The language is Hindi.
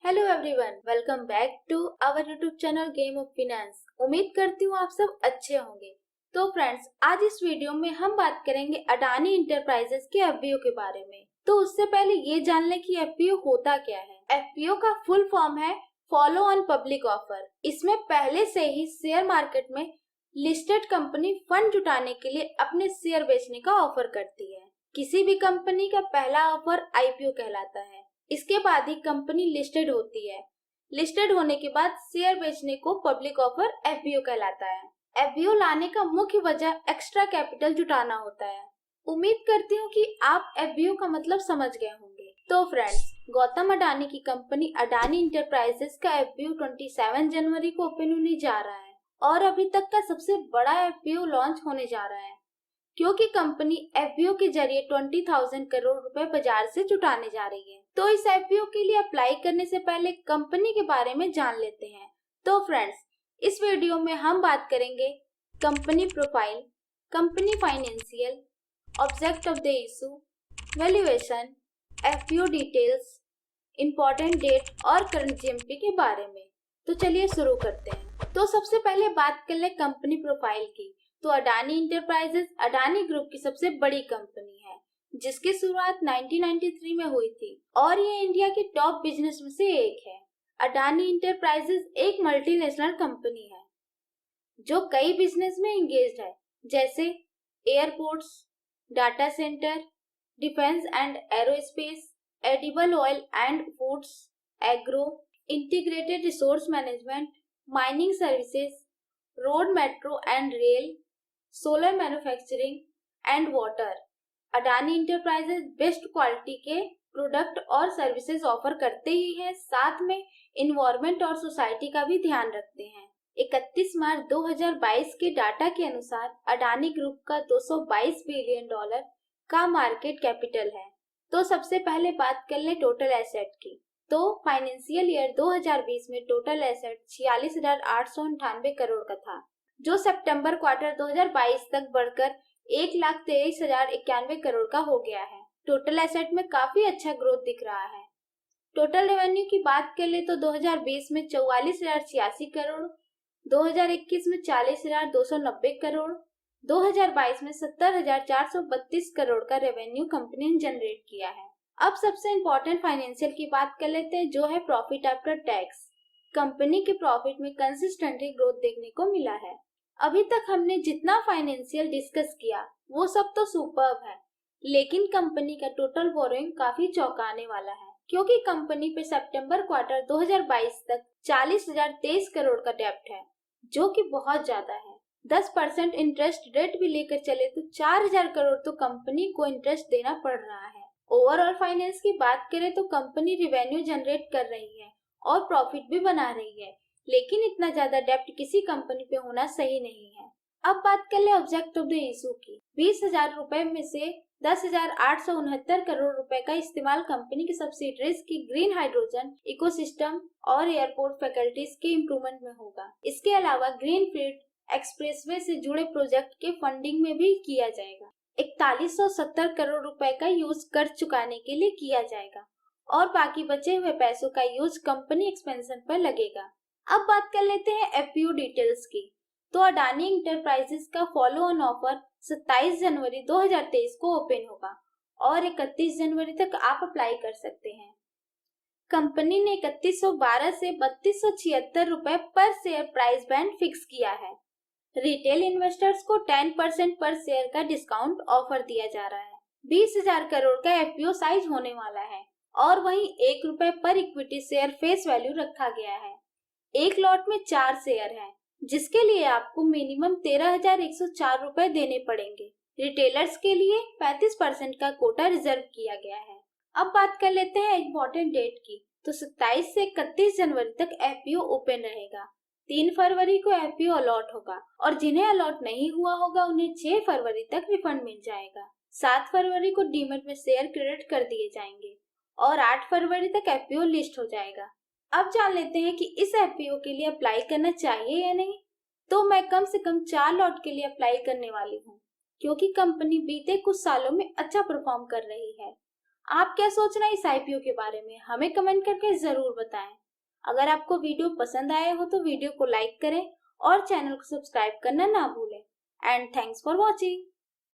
Hello everyone, welcome back to our YouTube channel Game of Finance. उम्मीद करती हूँ आप सब अच्छे होंगे। तो फ्रेंड्स, आज इस वीडियो में हम बात करेंगे अडानी इंटरप्राइजेस के एफपीओ के बारे में। तो उससे पहले ये जान लें कि एफपीओ होता क्या है। एफपीओ का फुल फॉर्म है फॉलो ऑन पब्लिक ऑफर। इसमें पहले से ही शेयर मार्केट में लिस्टेड कंपनी फंड जुटाने के लिए अपने शेयर बेचने का ऑफर करती है। किसी भी कंपनी का पहला ऑफर आईपीओ कहलाता है। इसके बाद ही कंपनी लिस्टेड होती है। लिस्टेड होने के बाद शेयर बेचने को पब्लिक ऑफर एफपीओ कहलाता है। एफपीओ लाने का मुख्य वजह एक्स्ट्रा कैपिटल जुटाना होता है। उम्मीद करती हूँ कि आप एफपीओ का मतलब समझ गए होंगे। तो फ्रेंड्स, गौतम अडानी की कंपनी अडानी इंटरप्राइजेस का एफपीओ 27 जनवरी को ओपन होने जा रहा है और अभी तक का सबसे बड़ा एफपीओ लॉन्च होने जा रहा है, क्योंकि कंपनी एफपीओ के जरिए 20,000 करोड़ रुपए बाजार से जुटाने जा रही है। तो इस एफपीओ के लिए अप्लाई करने से पहले कंपनी के बारे में जान लेते हैं। तो फ्रेंड्स, इस वीडियो में हम बात करेंगे company profile, company financial, object of the issue, valuation, FPO details, important date और करंट जीएमपी के बारे में। तो चलिए शुरू करते हैं। तो सबसे पहले बात कर ले कंपनी प्रोफाइल की। तो अडानी इंटरप्राइजेस अडानी ग्रुप की सबसे बड़ी कंपनी है, जिसकी शुरुआत 1993 में हुई थी और ये इंडिया के टॉप बिजनेस में से एक है। अडानी इंटरप्राइजेस एक मल्टीनेशनल कंपनी है जो कई बिजनेस में इंगेज्ड है, जैसे airports, data centre, defence and aerospace, edible oil and foods, agro, integrated resource management, mining services, road, metro and rail, solar manufacturing and water. Adani enterprises best quality के प्रोडक्ट और सर्विसेज ऑफर करते ही हैं, साथ में इन्वायरमेंट और सोसाइटी का भी ध्यान रखते हैं। 31 मार्च 2022 के डाटा के अनुसार अडानी ग्रुप का $222 बिलियन का मार्केट कैपिटल है। तो सबसे पहले बात कर ले टोटल एसेट की। तो फाइनेंशियल ईयर 2020 में टोटल एसेट 46,898 करोड़ का था, जो सितंबर क्वार्टर 2022 तक बढ़कर 1,23,091 करोड़ का हो गया है। टोटल एसेट में काफी अच्छा ग्रोथ दिख रहा है। टोटल रेवेन्यू की बात कर ले तो 2020 में 44,086 करोड़, 2021 में 40,290 करोड़, 2022 में 70,432 करोड़ का रेवेन्यू कंपनी ने जनरेट किया है। अब सबसे इम्पोर्टेंट फाइनेंशियल की बात कर लेते हैं, जो है प्रॉफिट आफ्टर टैक्स। कंपनी के प्रॉफिट में कंसिस्टेंटली ग्रोथ देखने को मिला है। अभी तक हमने जितना फाइनेंशियल डिस्कस किया वो सब तो सुपर्ब है, लेकिन कंपनी का टोटल बोरोइंग काफी चौंकाने वाला है, क्योंकि कंपनी पे सितंबर क्वार्टर 2022 तक 40,023 करोड़ का डेब्ट है, जो कि बहुत ज्यादा है। 10% इंटरेस्ट रेट भी लेकर चले तो 4,000 करोड़ तो कंपनी को इंटरेस्ट देना पड़ रहा है। ओवरऑल फाइनेंस की बात करें तो कंपनी रिवेन्यू जनरेट कर रही है और प्रॉफिट भी बना रही है, लेकिन इतना ज्यादा डेब्ट किसी कंपनी पे होना सही नहीं है। अब बात कर ले ऑब्जेक्ट ऑफ द इशू की। 20,000 रुपए में से 10,869 करोड़ रुपए का इस्तेमाल कंपनी की सब्सिडरीज की ग्रीन हाइड्रोजन इकोसिस्टम और एयरपोर्ट फैकल्टीज के इम्प्रूवमेंट में होगा। इसके अलावा ग्रीन फील्ड एक्सप्रेसवे से जुड़े प्रोजेक्ट के फंडिंग में भी किया जाएगा। 4170 करोड़ रुपए का यूज कर चुकाने के लिए किया जाएगा और बाकी बचे हुए पैसों का यूज कंपनी एक्सपेंशन पर लगेगा। अब बात कर लेते हैं एफपीओ डिटेल्स की। तो अडानी इंटरप्राइजेस का फॉलो ऑन ऑफर 27 जनवरी 2023 को ओपन होगा और 31 जनवरी तक आप अप्लाई कर सकते हैं। कंपनी ने 3112 से 3276 रुपए पर शेयर प्राइस बैंड फिक्स किया है। रिटेल इन्वेस्टर्स को 10% पर शेयर का डिस्काउंट ऑफर दिया जा रहा है। 20,000 करोड़ का एफपीओ साइज होने वाला है और वहीं ₹1 पर इक्विटी शेयर फेस वैल्यू रखा गया है। एक लॉट में 4 शेयर हैं, जिसके लिए आपको मिनिमम 13,104 रुपए देने पड़ेंगे। रिटेलर्स के लिए 35% का कोटा रिजर्व किया गया है। अब बात कर लेते हैं इम्पोर्टेंट डेट की। तो 27 से 31 जनवरी तक एफपीओ ओपन रहेगा। 3 फरवरी को एफपीओ अलॉट होगा और जिन्हें अलॉट नहीं हुआ होगा उन्हें 6 फरवरी तक रिफंड मिल जाएगा। 7 फरवरी को डीमैट में शेयर क्रेडिट कर दिए जाएंगे और 8 फरवरी तक एफपीओ लिस्ट हो जाएगा। अब जान लेते हैं कि इस एफपीओ के लिए अप्लाई करना चाहिए या नहीं। तो मैं कम से कम 4 लॉट के लिए अप्लाई करने वाली हूँ, क्योंकि कंपनी बीते कुछ सालों में अच्छा परफॉर्म कर रही है। आप क्या सोच रहे हैं इस आईपीओ के बारे में, हमें कमेंट करके जरूर बताएं। अगर आपको वीडियो पसंद आए हो तो वीडियो को लाइक करें और चैनल को सब्सक्राइब करना ना भूलें। And thanks for watching.